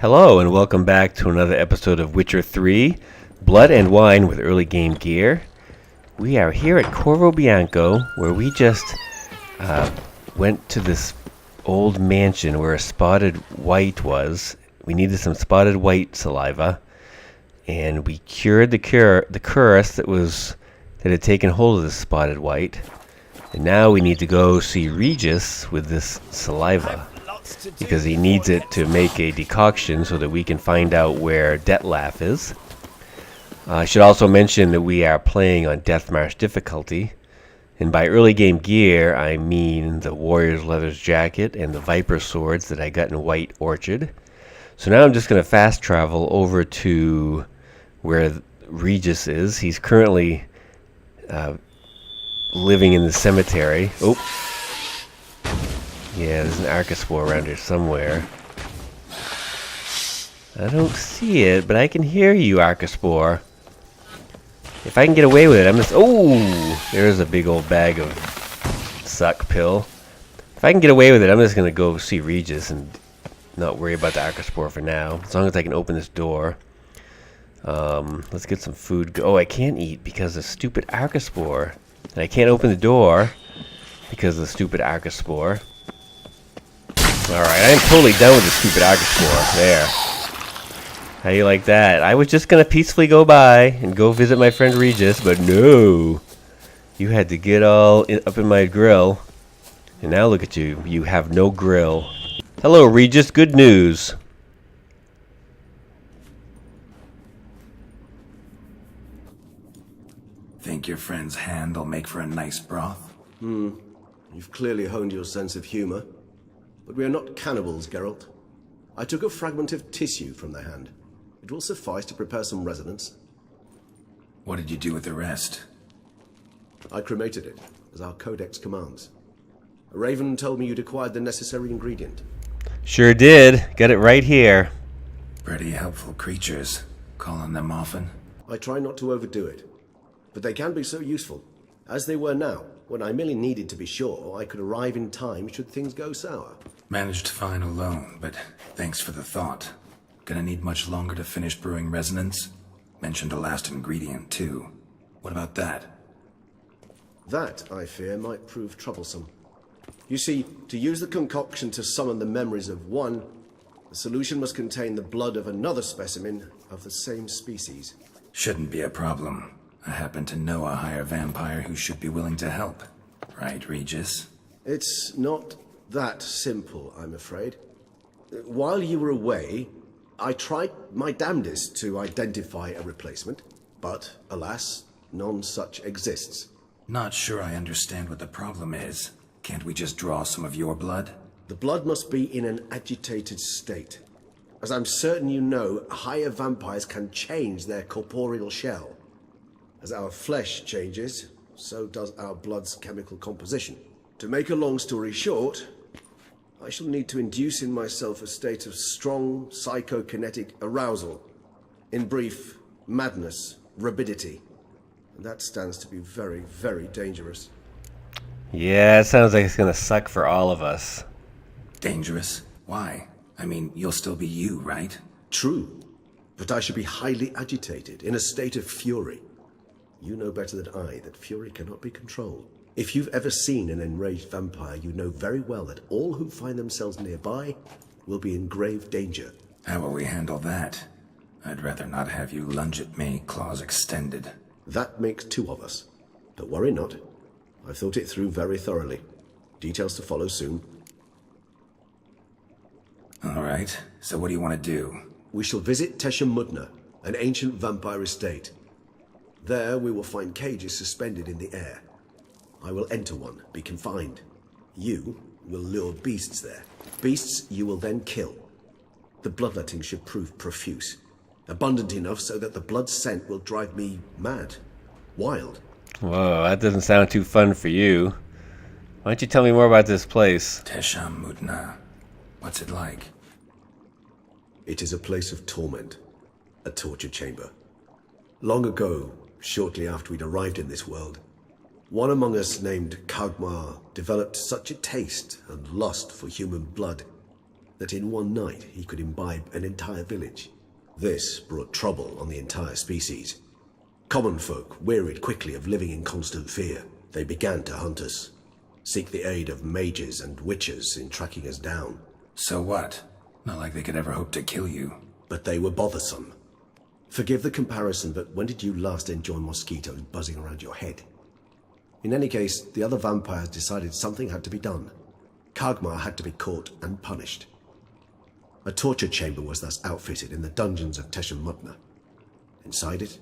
Hello and welcome back to another episode of Witcher 3, Blood and Wine with Early Game Gear. We are here at Corvo Bianco, where we just went to this old mansion where a spotted white was. We needed some spotted white saliva, and we cured the curse that had taken hold of this spotted white. And now we need to go see Regis with this saliva, because he needs it to make a decoction so that we can find out where Dettlaff is. I should also mention that we are playing on Deathmarch difficulty, and by early game gear I mean the Warrior's Leathers jacket and the Viper swords that I got in White Orchard. So now I'm just going to fast travel over to where Regis is. He's currently living in the cemetery. Oh. Yeah, there's an Archospore around here somewhere. I don't see it, but I can hear you, Archospore. If I can get away with it, I'm just... Oh! There's a big old bag of suck pill. If I can get away with it, I'm just going to go see Regis and not worry about the Archospore for now. As long as I can open this door. Let's get some food. Oh, I can't eat because of stupid Archospore. And I can't open the door because of the stupid Archospore. Alright, I'm totally done with the stupid Archospore. There. How you like that? I was just going to peacefully go by and go visit my friend Regis, but no. You had to get all up in my grill. And now look at you. You have no grill. Hello, Regis. Good news. Think your friend's hand will make for a nice broth? You've clearly honed your sense of humor. But we are not cannibals, Geralt. I took a fragment of tissue from the hand. It will suffice to prepare some resonance. What did you do with the rest? I cremated it, as our codex commands. A raven told me you'd acquired the necessary ingredient. Sure did. Got it right here. Pretty helpful creatures. Call on them often? I try not to overdo it. But they can be so useful, as they were now, when I merely needed to be sure I could arrive in time should things go sour. Managed fine alone, but thanks for the thought. Gonna need much longer to finish brewing resonance? Mentioned a last ingredient, too. What about that? That, I fear, might prove troublesome. You see, to use the concoction to summon the memories of one, the solution must contain the blood of another specimen of the same species. Shouldn't be a problem. I happen to know a higher vampire who should be willing to help. Right, Regis? It's not that simple, I'm afraid. While you were away, I tried my damnedest to identify a replacement, but, alas, none such exists. Not sure I understand what the problem is. Can't we just draw some of your blood? The blood must be in an agitated state. As I'm certain you know, higher vampires can change their corporeal shell. As our flesh changes, so does our blood's chemical composition. To make a long story short, I shall need to induce in myself a state of strong psychokinetic arousal. In brief, madness, rabidity. And that stands to be very, very dangerous. Yeah, it sounds like it's going to suck for all of us. Dangerous? Why? I mean, you'll still be you, right? True, but I should be highly agitated, in a state of fury. You know better than I that fury cannot be controlled. If you've ever seen an enraged vampire, you know very well that all who find themselves nearby will be in grave danger. How will we handle that? I'd rather not have you lunge at me, claws extended. That makes two of us. But worry not. I've thought it through very thoroughly. Details to follow soon. All right, so what do you want to do? We shall visit Tesham Mutna, an ancient vampire estate. There we will find cages suspended in the air. I will enter one, be confined. You will lure beasts there. Beasts you will then kill. The bloodletting should prove profuse. Abundant enough so that the blood scent will drive me mad. Wild. Whoa, that doesn't sound too fun for you. Why don't you tell me more about this place? Tesham Mutna. What's it like? It is a place of torment. A torture chamber. Long ago, shortly after we'd arrived in this world, one among us named Kagmar developed such a taste and lust for human blood that in one night he could imbibe an entire village. This brought trouble on the entire species. Common folk wearied quickly of living in constant fear. They began to hunt us, seek the aid of mages and witches in tracking us down. So what? Not like they could ever hope to kill you. But they were bothersome. Forgive the comparison, but when did you last enjoy mosquitoes buzzing around your head? In any case, the other vampires decided something had to be done. Kagmar had to be caught and punished. A torture chamber was thus outfitted in the dungeons of Tesham Mutna. Inside it,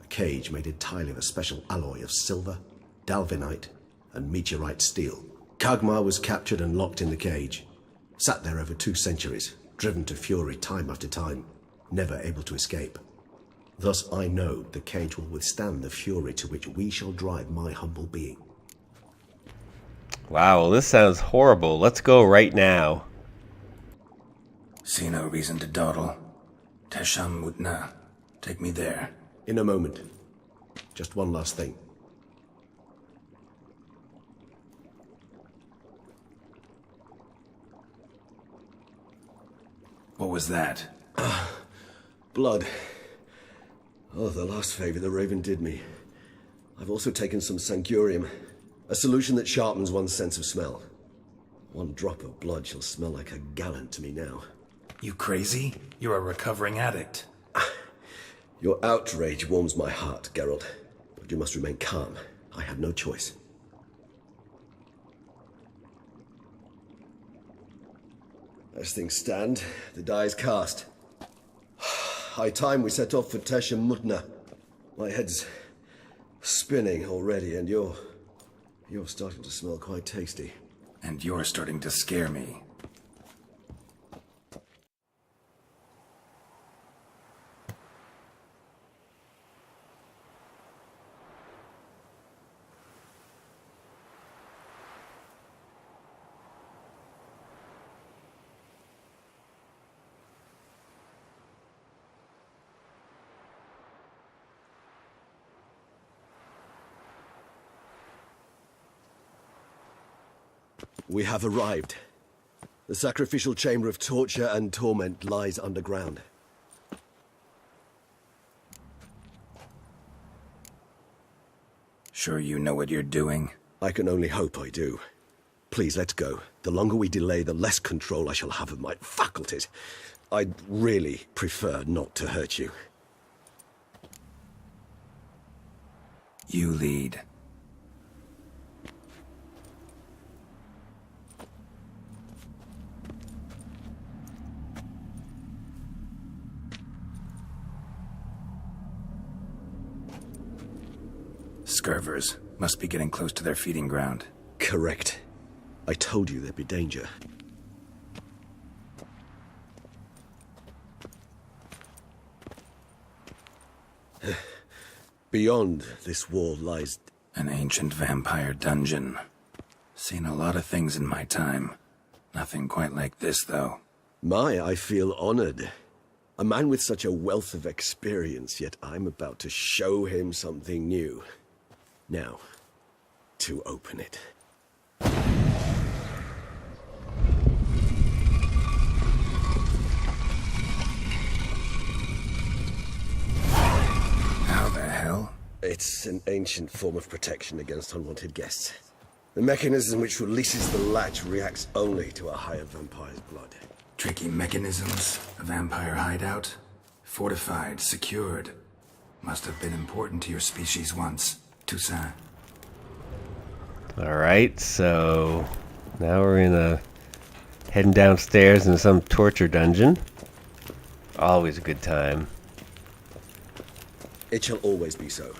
a cage made entirely of a special alloy of silver, dalvinite, and meteorite steel. Kagmar was captured and locked in the cage. Sat there over 2 centuries, driven to fury time after time, never able to escape. Thus I know the cage will withstand the fury to which we shall drive my humble being. Wow, well, this sounds horrible. Let's go right now. See no reason to dawdle. Tesham Mutna. Take me there. In a moment. Just one last thing. What was that? Blood. Oh, the last favor the Raven did me. I've also taken some sancurium, a solution that sharpens one's sense of smell. 1 drop of blood shall smell like a gallon to me now. You crazy? You're a recovering addict. Your outrage warms my heart, Geralt. But you must remain calm. I have no choice. As things stand, the die is cast. High time we set off for Tesham Mutna. My head's spinning already, and you're starting to smell quite tasty. And you're starting to scare me. We have arrived. The sacrificial chamber of torture and torment lies underground. Sure you know what you're doing? I can only hope I do. Please, let's go. The longer we delay, the less control I shall have of my faculties. I'd really prefer not to hurt you. You lead. Scurvers. Must be getting close to their feeding ground. Correct. I told you there'd be danger. Beyond this wall lies... An ancient vampire dungeon. Seen a lot of things in my time. Nothing quite like this, though. I feel honored. A man with such a wealth of experience, yet I'm about to show him something new. Now, to open it. How the hell? It's an ancient form of protection against unwanted guests. The mechanism which releases the latch reacts only to a higher vampire's blood. Tricky mechanisms, a vampire hideout. Fortified, secured. Must have been important to your species once. Toussaint. Alright, so now we're heading downstairs into some torture dungeon. Always a good time. It shall always be so.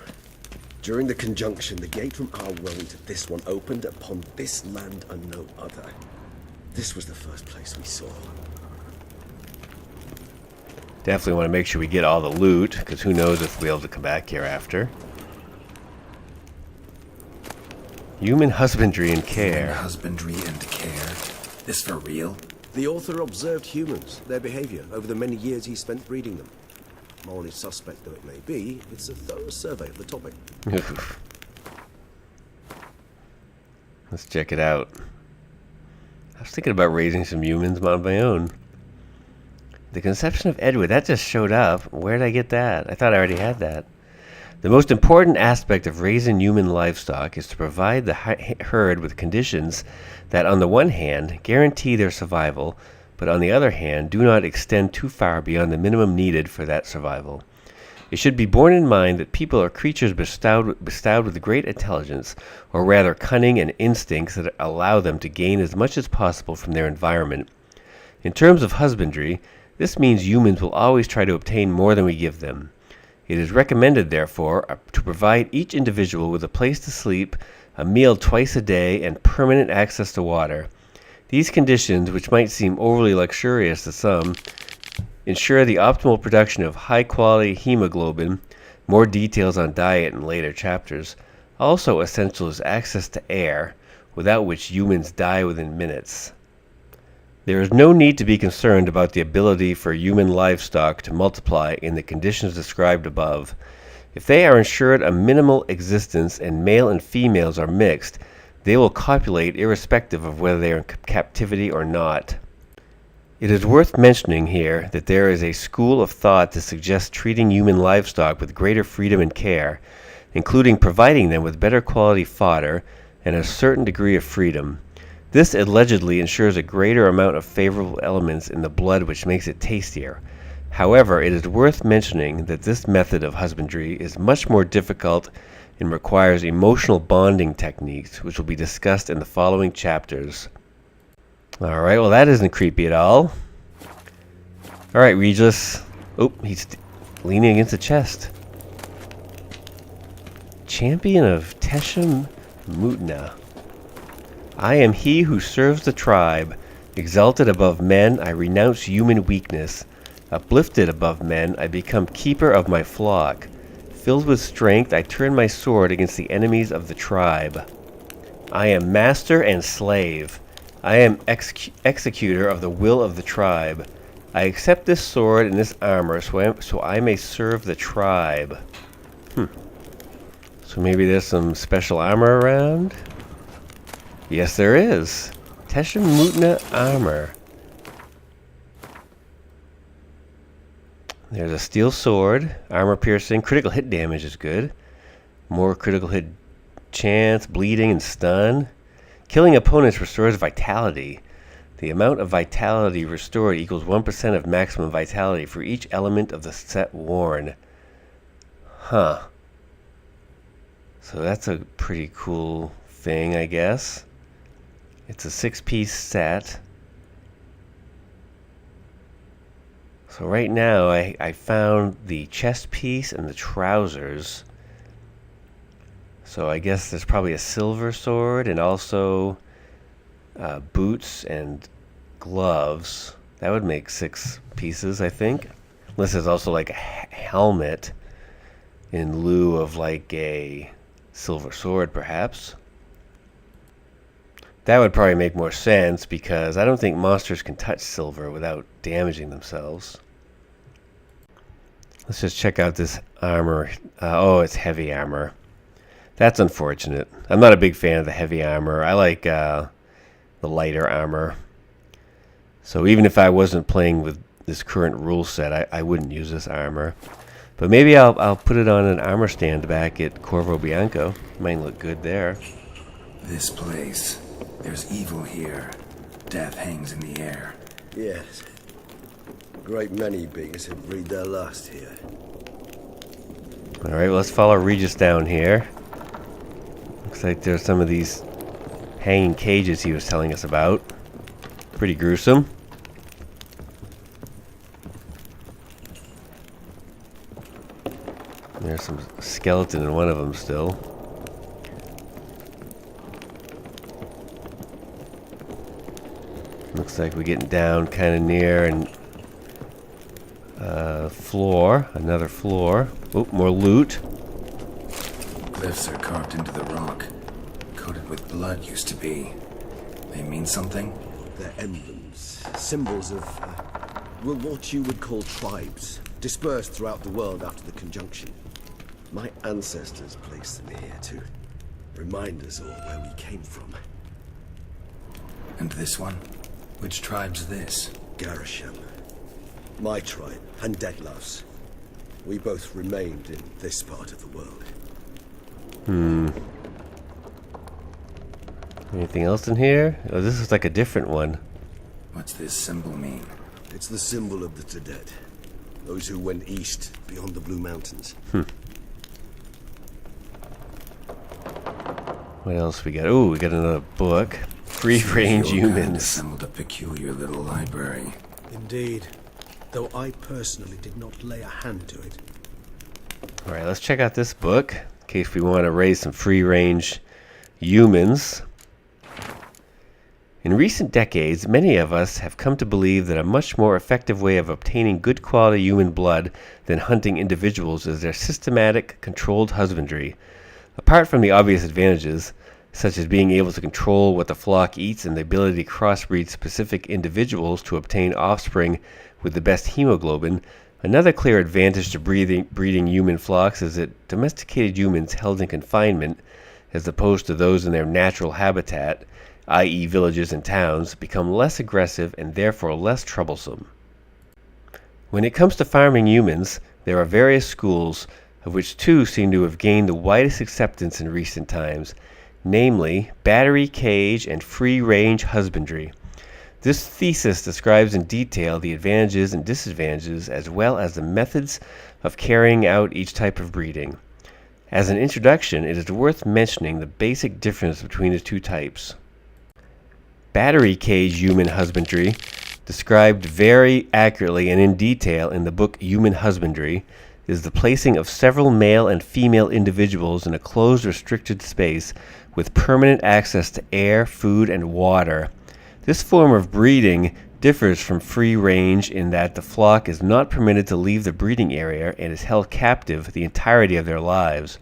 During the conjunction, the gate from our world into this one opened upon this land and no other. This was the first place we saw. Definitely want to make sure we get all the loot, because who knows if we'll be able to come back here after. Human husbandry and care. Human husbandry and care? This for real? The author observed humans, their behavior, over the many years he spent breeding them. Morally suspect though it may be, it's a thorough survey of the topic. Let's check it out. was thinking about raising some humans on my own. The conception of Edward, that just showed up. Where did I get that? I thought I already had that. The most important aspect of raising human livestock is to provide the herd with conditions that, on the one hand, guarantee their survival, but on the other hand, do not extend too far beyond the minimum needed for that survival. It should be borne in mind that people are creatures bestowed with great intelligence, or rather cunning and instincts that allow them to gain as much as possible from their environment. In terms of husbandry, this means humans will always try to obtain more than we give them. It is recommended, therefore, to provide each individual with a place to sleep, a meal twice a day, and permanent access to water. These conditions, which might seem overly luxurious to some, ensure the optimal production of high-quality hemoglobin. More details on diet in later chapters. Also essential is access to air, without which humans die within minutes. There is no need to be concerned about the ability for human livestock to multiply in the conditions described above. If they are ensured a minimal existence and male and females are mixed, they will copulate irrespective of whether they are in captivity or not. It is worth mentioning here that there is a school of thought to suggest treating human livestock with greater freedom and care, including providing them with better quality fodder and a certain degree of freedom. This allegedly ensures a greater amount of favorable elements in the blood, which makes it tastier. However, it is worth mentioning that this method of husbandry is much more difficult and requires emotional bonding techniques, which will be discussed in the following chapters. Alright, well that isn't creepy at all. Alright, Regis. Oh, he's leaning against the chest. Champion of Tesham Mutna. I am he who serves the tribe. Exalted above men, I renounce human weakness. Uplifted above men, I become keeper of my flock. Filled with strength, I turn my sword against the enemies of the tribe. I am master and slave. I am executor of the will of the tribe. I accept this sword and this armor so I may serve the tribe. So maybe there's some special armor around? Yes, there is. Tesham Mutna armor. There's a steel sword, armor piercing, critical hit damage is good. More critical hit chance, bleeding, and stun. Killing opponents restores vitality. The amount of vitality restored equals 1% of maximum vitality for each element of the set worn. Huh. So that's a pretty cool thing, I guess. It's a 6-piece set. So right now I found the chest piece and the trousers. So I guess there's probably a silver sword and also boots and gloves. That would make 6 pieces, I think. Unless there's also like a helmet in lieu of like a silver sword, perhaps. That would probably make more sense because I don't think monsters can touch silver without damaging themselves. Let's just check out this armor. Oh, it's heavy armor. That's unfortunate. I'm not a big fan of the heavy armor. I like the lighter armor. So even if I wasn't playing with this current rule set, I wouldn't use this armor. But maybe I'll put it on an armor stand back at Corvo Bianco. Might look good there. This place. There's evil here. Death hangs in the air. Yes. A great many beings have breathed their last here. Alright, well, let's follow Regis down here. Looks like there's some of these hanging cages he was telling us about. Pretty gruesome. There's some skeleton in one of them still. Looks like we're getting down kind of near an floor. Another floor. Oh, more loot. Glyphs are carved into the rock. Coated with blood used to be. They mean something? They're emblems, symbols of, well, what you would call tribes, dispersed throughout the world after the conjunction. My ancestors placed them here to remind us all where we came from. And this one? Which tribe's this? Garisham. My tribe, and Deadloves. We both remained in this part of the world. Anything else in here? Oh, this is like a different one. What's this symbol mean? It's the symbol of the Tedet. Those who went east, beyond the Blue Mountains. What else we got? Oh, we got another book. Free-range Your kind humans. assembled a peculiar little library. Indeed. Though I personally did not lay a hand to it. Alright, let's check out this book, in case we want to raise some free-range humans. In recent decades, many of us have come to believe that a much more effective way of obtaining good quality human blood than hunting individuals is their systematic, controlled husbandry. Apart from the obvious advantages, such as being able to control what the flock eats and the ability to crossbreed specific individuals to obtain offspring with the best hemoglobin, another clear advantage to breeding human flocks is that domesticated humans held in confinement, as opposed to those in their natural habitat, i.e. villages and towns, become less aggressive and therefore less troublesome. When it comes to farming humans, there are various schools, of which two seem to have gained the widest acceptance in recent times, namely battery cage and free-range husbandry. This thesis describes in detail the advantages and disadvantages as well as the methods of carrying out each type of breeding. As an introduction, it is worth mentioning the basic difference between the two types. Battery cage human husbandry, described very accurately and in detail in the book Human Husbandry, is the placing of several male and female individuals in a closed, restricted space with permanent access to air, food, and water. This form of breeding differs from free range in that the flock is not permitted to leave the breeding area and is held captive the entirety of their lives.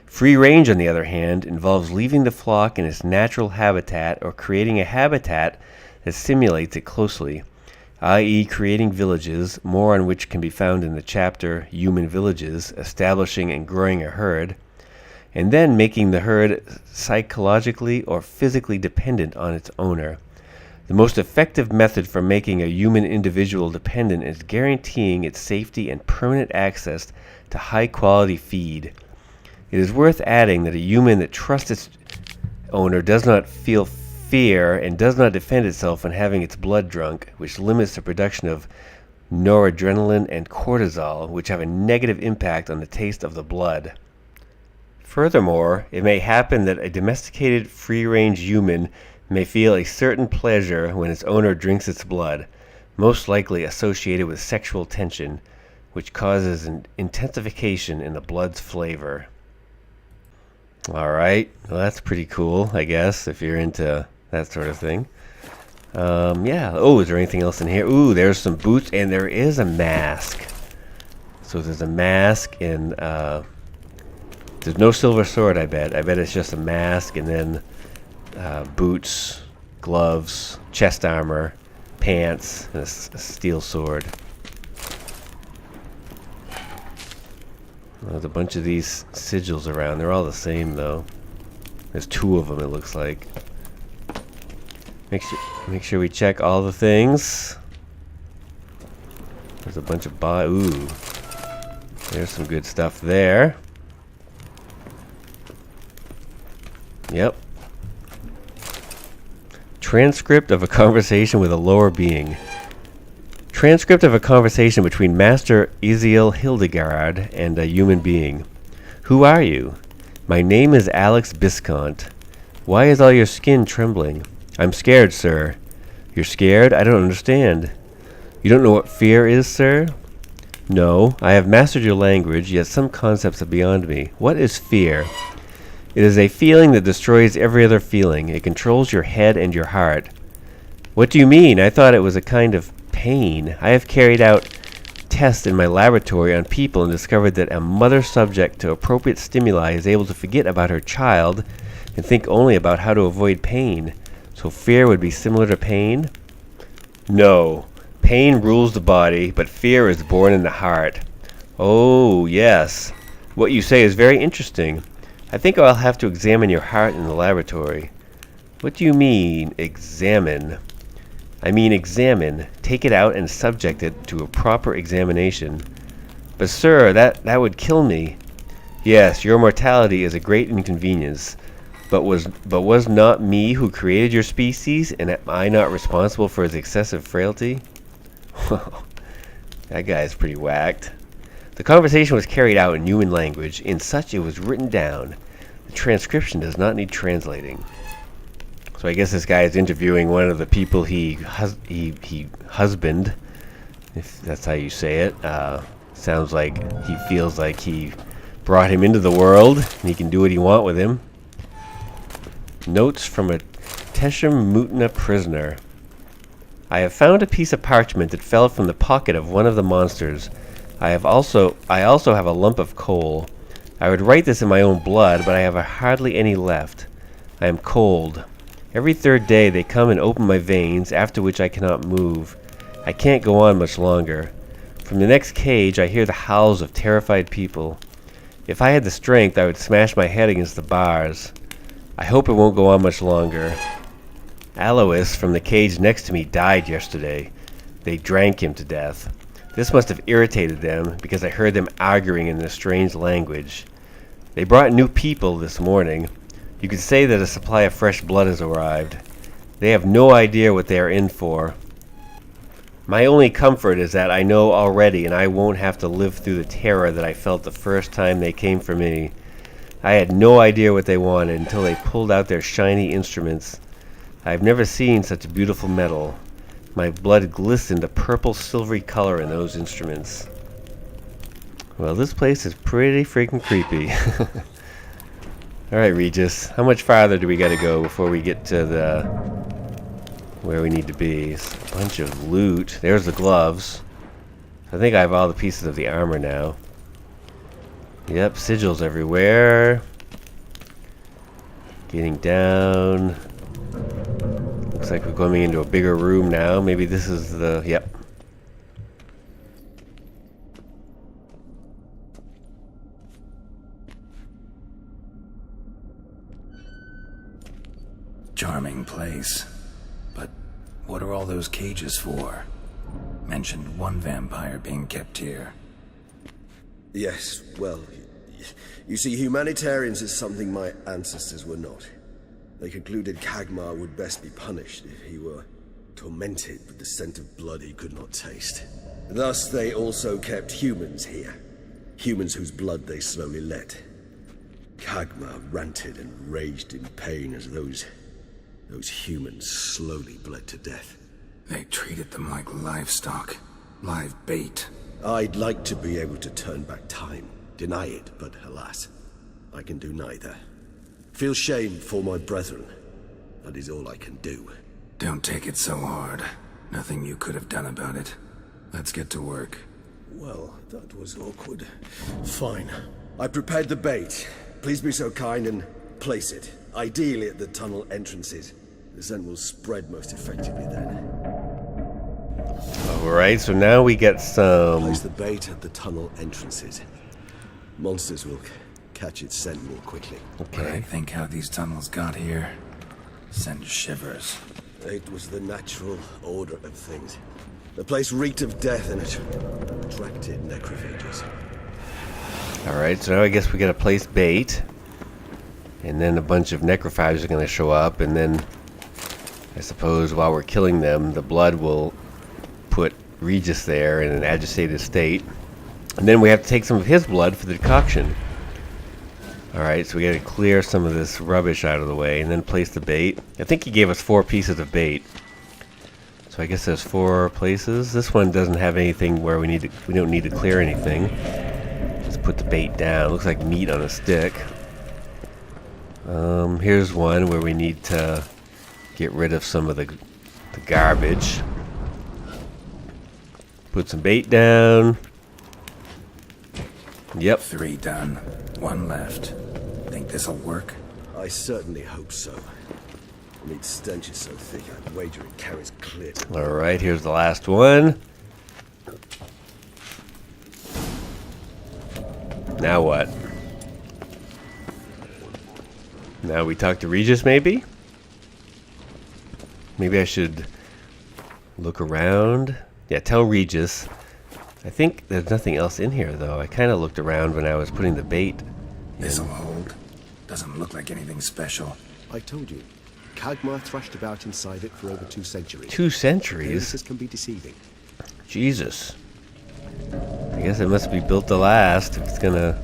Free range, on the other hand, involves leaving the flock in its natural habitat or creating a habitat that simulates it closely, i.e. creating villages, more on which can be found in the chapter Human Villages, establishing and growing a herd, and then making the herd psychologically or physically dependent on its owner. The most effective method for making a human individual dependent is guaranteeing its safety and permanent access to high-quality feed. It is worth adding that a human that trusts its owner does not feel fear and does not defend itself when having its blood drunk, which limits the production of noradrenaline and cortisol, which have a negative impact on the taste of the blood. Furthermore, it may happen that a domesticated free-range human may feel a certain pleasure when its owner drinks its blood, most likely associated with sexual tension, which causes an intensification in the blood's flavor. Alright, well that's pretty cool, I guess, if you're into that sort of thing. Yeah, oh, is there anything else in here? Ooh, there's some boots, and there is a mask. So there's a mask, and there's no silver sword, I bet. I bet it's just a mask, and then boots, gloves, chest armor, pants, and a steel sword. There's a bunch of these sigils around. They're all the same, though. There's two of them, it looks like. Make sure we check all the things. There's a bunch of ooh. There's some good stuff there. Yep. Transcript of a conversation with a lower being. Transcript of a conversation between Master Isiel Hildegard and a human being. Who are you? My name is Alex Biscont. Why is all your skin trembling? I'm scared, sir. You're scared? I don't understand. You don't know what fear is, sir? No, I have mastered your language, yet some concepts are beyond me. What is fear? It is a feeling that destroys every other feeling. It controls your head and your heart. What do you mean? I thought it was a kind of pain. I have carried out tests in my laboratory on people and discovered that a mother subject to appropriate stimuli is able to forget about her child and think only about how to avoid pain. So fear would be similar to pain? No. Pain rules the body, but fear is born in the heart. Oh, yes. What you say is very interesting. I think I'll have to examine your heart in the laboratory. What do you mean, examine? I mean examine. Take it out and subject it to a proper examination. But sir, that would kill me. Yes, your mortality is a great inconvenience. But was not me who created your species, and am I not responsible for its excessive frailty? That guy is pretty whacked. The conversation was carried out in human language, in such it was written down. The transcription does not need translating. So I guess this guy is interviewing one of the people he husband, if that's how you say it. Sounds like he feels like he brought him into the world, and he can do what he wants with him. Notes from a Tesham Mutna prisoner. I have found a piece of parchment that fell from the pocket of one of the monsters. I also have a lump of coal. I would write this in my own blood, but I have hardly any left. I am cold. Every third day they come and open my veins, after which I cannot move. I can't go on much longer. From the next cage I hear the howls of terrified people. If I had the strength, I would smash my head against the bars. I hope it won't go on much longer. Alois from the cage next to me died yesterday. They drank him to death. This must have irritated them, because I heard them arguing in a strange language. They brought new people this morning. You could say that a supply of fresh blood has arrived. They have no idea what they are in for. My only comfort is that I know already, and I won't have to live through the terror that I felt the first time they came for me. I had no idea what they wanted until they pulled out their shiny instruments. I have never seen such a beautiful metal. My blood glistened a purple silvery color in those instruments. Well, this place is pretty freaking creepy. Alright, Regis, how much farther do we gotta go before we get to the where we need to be? It's a bunch of loot. There's the gloves. I think I have all the pieces of the armor now. Yep, sigils everywhere. Getting down. Looks like we're going into a bigger room now. Maybe this is the... Yep. Charming place. But what are all those cages for? Mentioned one vampire being kept here. Yes, well, you see, humanitarians is something my ancestors were not. They concluded Kagmar would best be punished if he were tormented with the scent of blood he could not taste. Thus, they also kept humans here. Humans whose blood they slowly let. Kagmar ranted and raged in pain as those humans slowly bled to death. They treated them like livestock. Live bait. I'd like to be able to turn back time, deny it, but alas, I can do neither. Feel shame for my brethren. That is all I can do. Don't take it so hard. Nothing you could have done about it. Let's get to work. Well, that was awkward. Fine. I prepared the bait. Please be so kind and place it. Ideally at the tunnel entrances. The scent will spread most effectively then. Alright, so now we get some... Place the bait at the tunnel entrances. Monsters will catch its scent more quickly. But I think how these tunnels got here sent shivers. It was the natural order of things. The place reeked of death and it attracted necrophages. Alright, so now I guess we gotta place bait. And then a bunch of necrophages are gonna show up, and then I suppose while we're killing them, the blood will put Regis there in an agitated state. And then we have to take some of his blood for the decoction. Alright, so we gotta clear some of this rubbish out of the way and then place the bait. I think he gave us 4 pieces of bait. So I guess there's 4 places. This one doesn't have anything where we don't need to clear anything. Let's put the bait down. Looks like meat on a stick. Here's one where we need to get rid of some of the garbage. Put some bait down. Yep. 3 done. 1 left. Think this'll work? I certainly hope so. The meat stench is so thick, I'd wager it carries clear. Alright, here's the last one. Now what? Now we talk to Regis, maybe? Maybe I should look around. Yeah, tell Regis. I think there's nothing else in here, though. I kind of looked around when I was putting the bait. This'll hold. Doesn't look like anything special. I told you. Kagmar thrashed about inside it for over 2 centuries. 2 centuries? Appearances can be deceiving. Jesus. I guess it must be built to last. If it's gonna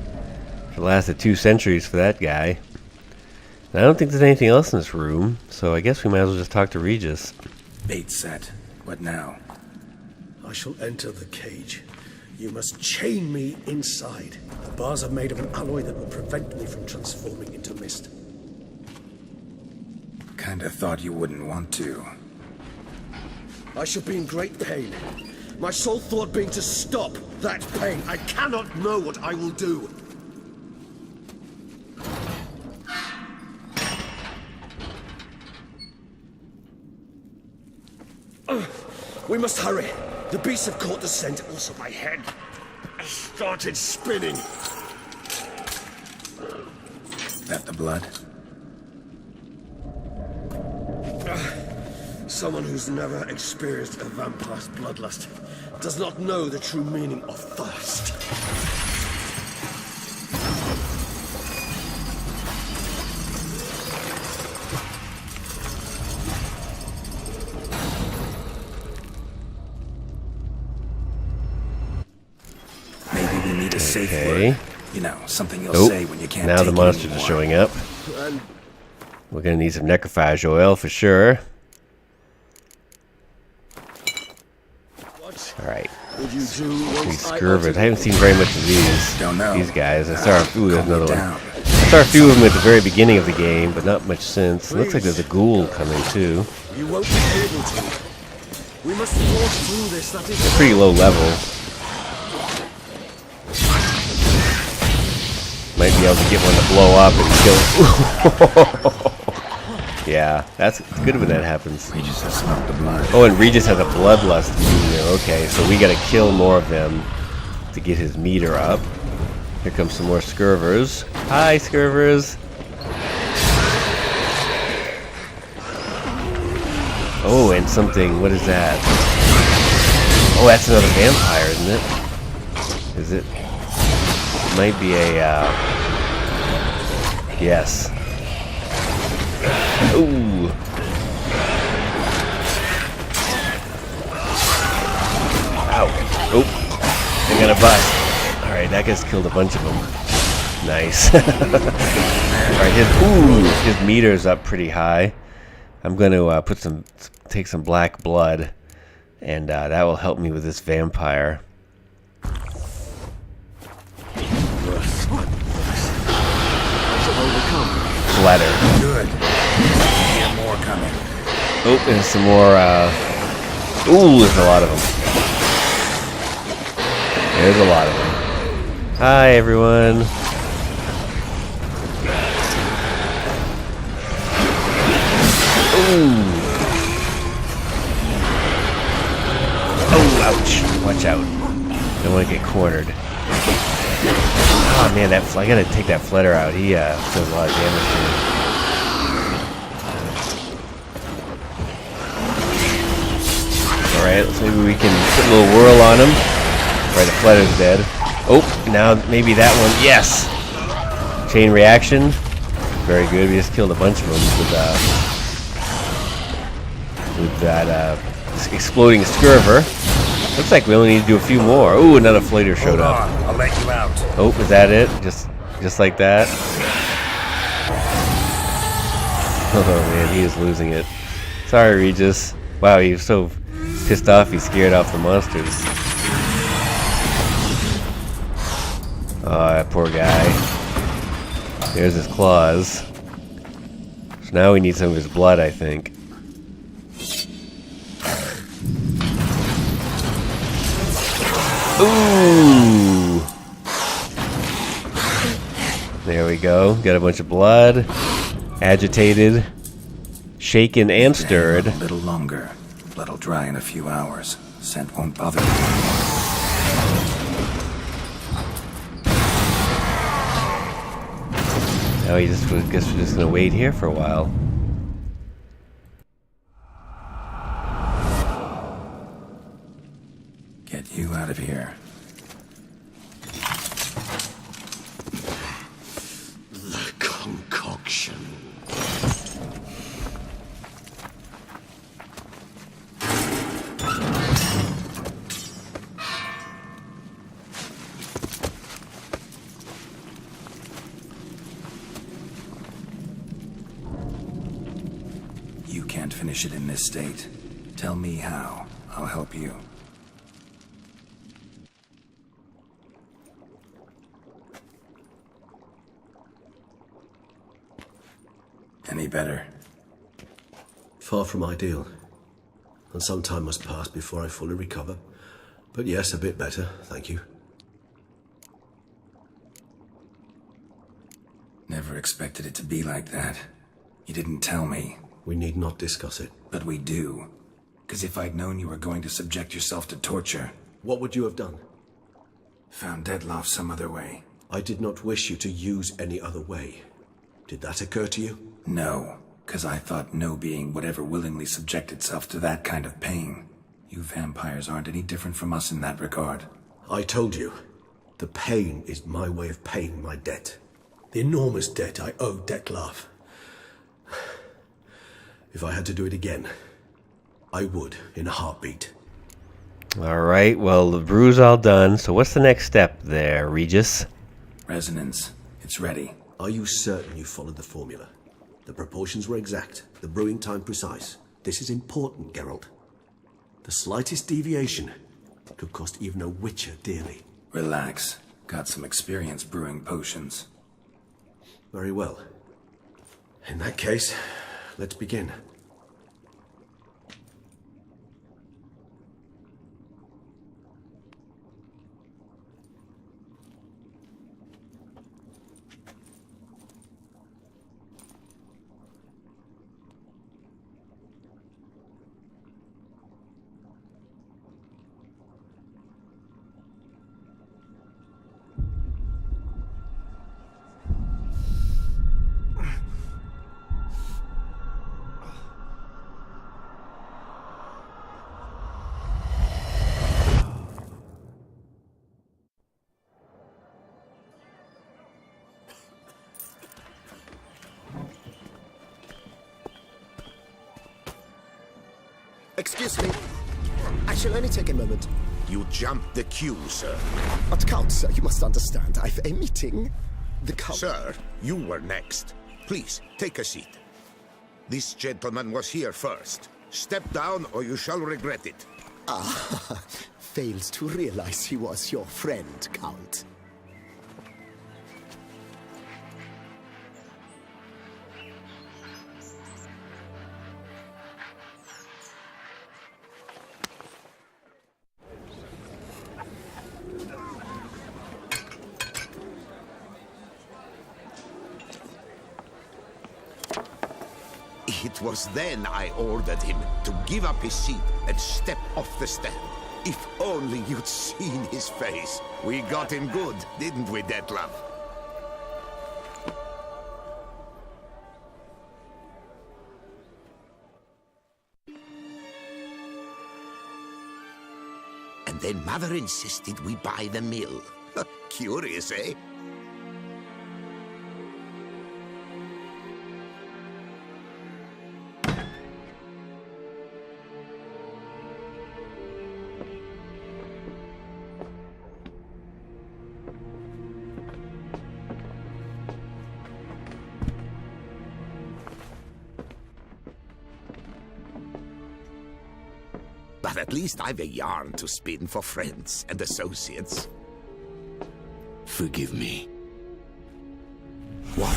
last 2 centuries for that guy. And I don't think there's anything else in this room, so I guess we might as well just talk to Regis. Bait set. What now? I shall enter the cage. You must chain me inside. The bars are made of an alloy that will prevent me from transforming into mist. Kinda thought you wouldn't want to. I shall be in great pain. My sole thought being to stop that pain. I cannot know what I will do. We must hurry. The beasts have caught the scent. Also, my head has started spinning. That the blood? Someone who's never experienced a vampire's bloodlust does not know the true meaning of thirst. Maybe we need a safe Okay. word. You know, something you'll Oh, say when you can't now take the it monsters are anymore. showing up. And We're gonna need some necrophage oil for sure. what Alright. would you do These once I scurvers. I haven't seen very much of these. Don't know. These guys. I saw ooh, there's Calm another one. down. I saw a few of them at the very beginning of the game, but not much since. It looks like there's a ghoul coming too. You won't be able to. We must force through this. That is Pretty low level. Might be able to get one to blow up and kill. Yeah, that's good when that happens. Regis has smelled the blood. Oh, and Regis has a bloodlust meter. Okay, so we gotta kill more of them to get his meter up. Here comes some more scurvers. Hi, scurvers. Oh, and something. What is that? Oh, that's another vampire, isn't it? Is it? It might be a. Yes. Ooh. Ow. Oh. They're gonna bust. Alright, that guy's killed a bunch of them. Nice. Alright, his meter's up pretty high. I'm gonna take some black blood, and that will help me with this vampire. Flatter. Good. Hear more coming. Oh, there's some more, ooh, there's a lot of them. There's a lot of them. Hi, everyone. Ooh. Oh, ouch. Watch out. Don't want to get cornered. Oh, man, I gotta take that flutter out. He, does a lot of damage to me. Alright, so maybe we can put a little whirl on him. Alright, the flutter's dead. Oh, now maybe that one. Yes! Chain reaction. Very good. We just killed a bunch of them with that exploding scurver. Looks like we only need to do a few more. Oh, another flater showed up. Hold on, I'll let you out. Oh, is that it? Just like that? Oh man, he is losing it. Sorry, Regis. Wow, he was so pissed off he scared off the monsters. Oh, that poor guy. There's his claws. So now we need some of his blood, I think. Ooh! There we go. Got a bunch of blood. Agitated. Shaken and stirred. A little longer. Blood'll dry in a few hours. Scent won't bother you. Now guess we're just gonna wait here for a while. finish it in this state. Tell me how. I'll help you. Any better? Far from ideal. And some time must pass before I fully recover. But yes, a bit better, thank you. Never expected it to be like that. You didn't tell me. We need not discuss it. But we do. Because if I'd known you were going to subject yourself to torture... What would you have done? Found Dettlaff some other way. I did not wish you to use any other way. Did that occur to you? No, because I thought no being would ever willingly subject itself to that kind of pain. You vampires aren't any different from us in that regard. I told you, the pain is my way of paying my debt. The enormous debt I owe Dettlaff. If I had to do it again, I would in a heartbeat. All right, well, the brew's all done, so what's the next step there, Regis? Resonance. It's ready. Are you certain you followed the formula? The proportions were exact, the brewing time precise. This is important, Geralt. The slightest deviation could cost even a witcher dearly. Relax. Got some experience brewing potions. Very well. In that case, let's begin. Excuse me. I shall only take a moment. You jumped the queue, sir. But Count, sir, you must understand. I've a meeting. The Count... Sir, you were next. Please, take a seat. This gentleman was here first. Step down or you shall regret it. Ah, fails to realize he was your friend, Count. It was then I ordered him to give up his seat and step off the stand. If only you'd seen his face. We got him good, didn't we, Dettlaff? And then Mother insisted we buy the mill. Curious, eh? But at least I've a yarn to spin for friends and associates. Forgive me. What?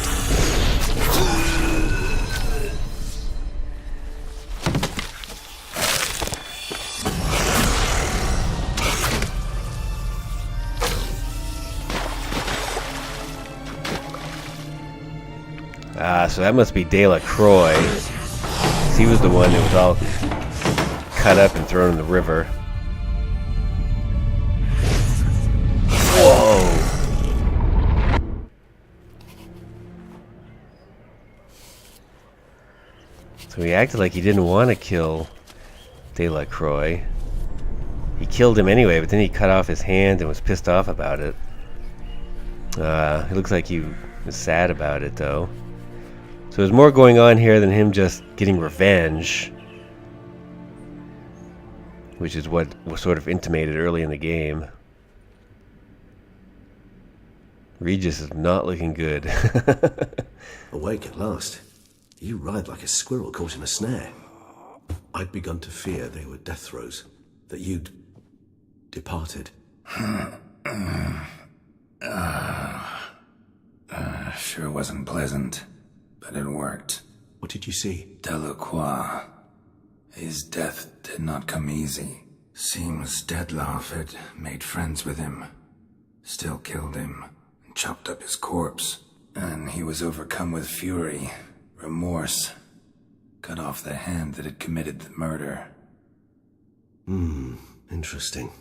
Ah, so that must be De La Croix. He was the one that was all cut up and thrown in the river. Whoa! So he acted like he didn't want to kill De La Croix. He killed him anyway, but then he cut off his hand and was pissed off about it. It looks like he was sad about it, though. So there's more going on here than him just getting revenge, which is what was sort of intimated early in the game. Regis is not looking good. Awake at last. You ride like a squirrel caught in a snare. I'd begun to fear they were death throes, that you'd departed. Sure wasn't pleasant, but it worked. What did you see? Delacroix. His death did not come easy. Seems Dettlaff had made friends with him, still killed him, and chopped up his corpse. And he was overcome with fury, remorse, cut off the hand that had committed the murder. Interesting.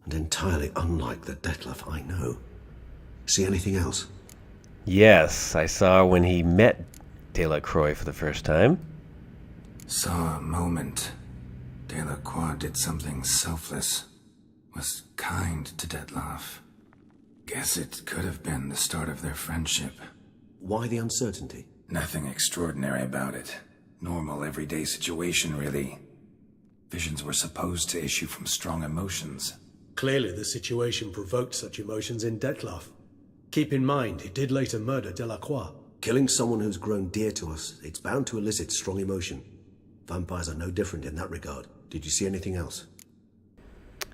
And entirely unlike the Dettlaff I know. See anything else? Yes, I saw when he met Delacroix for the first time. Saw a moment. Delacroix did something selfless. Was kind to Dettlaff. Guess it could have been the start of their friendship. Why the uncertainty? Nothing extraordinary about it. Normal, everyday situation, really. Visions were supposed to issue from strong emotions. Clearly the situation provoked such emotions in Dettlaff. Keep in mind, he did later murder Delacroix. Killing someone who's grown dear to us, it's bound to elicit strong emotion. Vampires are no different in that regard. Did you see anything else?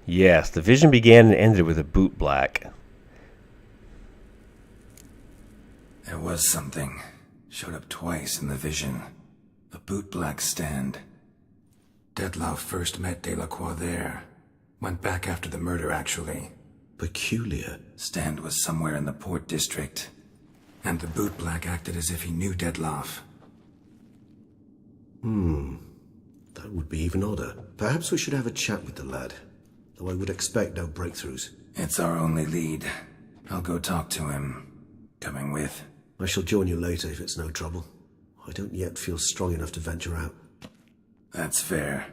Yes, the vision began and ended with a boot black. There was something. Showed up twice in the vision. A bootblack stand. Dettlaff first met Delacroix there. Went back after the murder, actually. Peculiar. Stand was somewhere in the Port District. And the bootblack acted as if he knew Dettlaff. That would be even odder. Perhaps we should have a chat with the lad. Though I would expect no breakthroughs. It's our only lead. I'll go talk to him. Coming with? I shall join you later if it's no trouble. I don't yet feel strong enough to venture out. That's fair.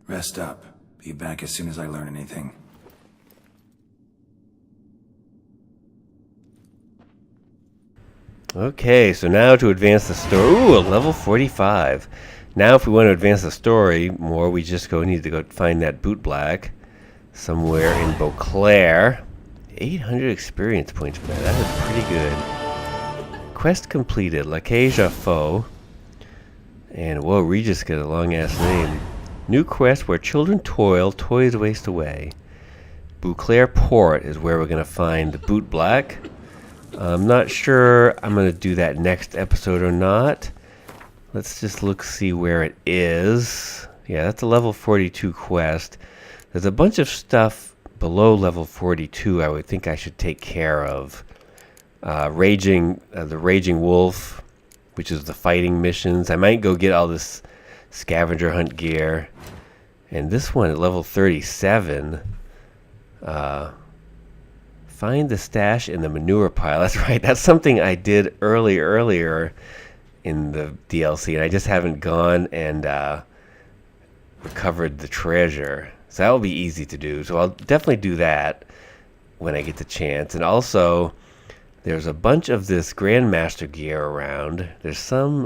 Rest up. Be back as soon as I learn anything. Okay, so now to advance the story. Ooh, a level 45. Now if we want to advance the story more, we just need to go find that boot black somewhere in Beauclair. 800 experience points for that. That is pretty good. Quest completed. La Cage à Faux. And whoa, Regis got a long ass name. New quest where children toil, toys waste away. Beauclair Port is where we're going to find the boot black. I'm not sure I'm going to do that next episode or not. Let's just see where it is. Yeah, that's a level 42 quest. There's a bunch of stuff below level 42 I would think I should take care of. The Raging Wolf, which is the fighting missions. I might go get all this scavenger hunt gear. And this one at level 37. Find the stash in the manure pile. That's right. That's something I did earlier in the DLC, and I just haven't gone and recovered the treasure. So that will be easy to do. So I'll definitely do that when I get the chance. And also, there's a bunch of this Grandmaster gear around. There's some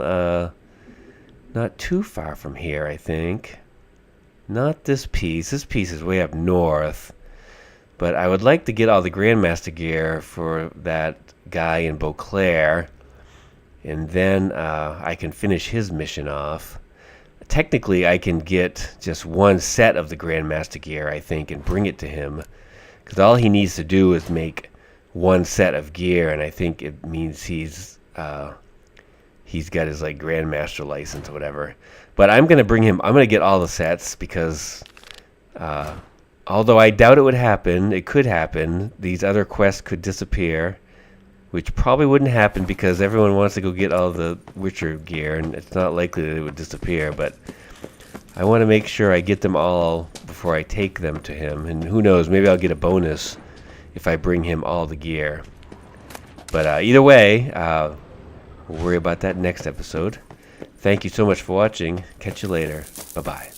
not too far from here, I think. Not this piece. This piece is way up north. But I would like to get all the Grandmaster gear for that guy in Beauclair. And then I can finish his mission off. Technically, I can get just one set of the Grandmaster gear, I think, and bring it to him. Because all he needs to do is make one set of gear, and I think it means he's got his like Grandmaster license or whatever. But I'm going to bring him... I'm going to get all the sets because... although I doubt it would happen, it could happen. These other quests could disappear, which probably wouldn't happen because everyone wants to go get all the Witcher gear, and it's not likely that it would disappear. But I want to make sure I get them all before I take them to him. And who knows, maybe I'll get a bonus if I bring him all the gear. But either way, we'll worry about that next episode. Thank you so much for watching. Catch you later. Bye-bye.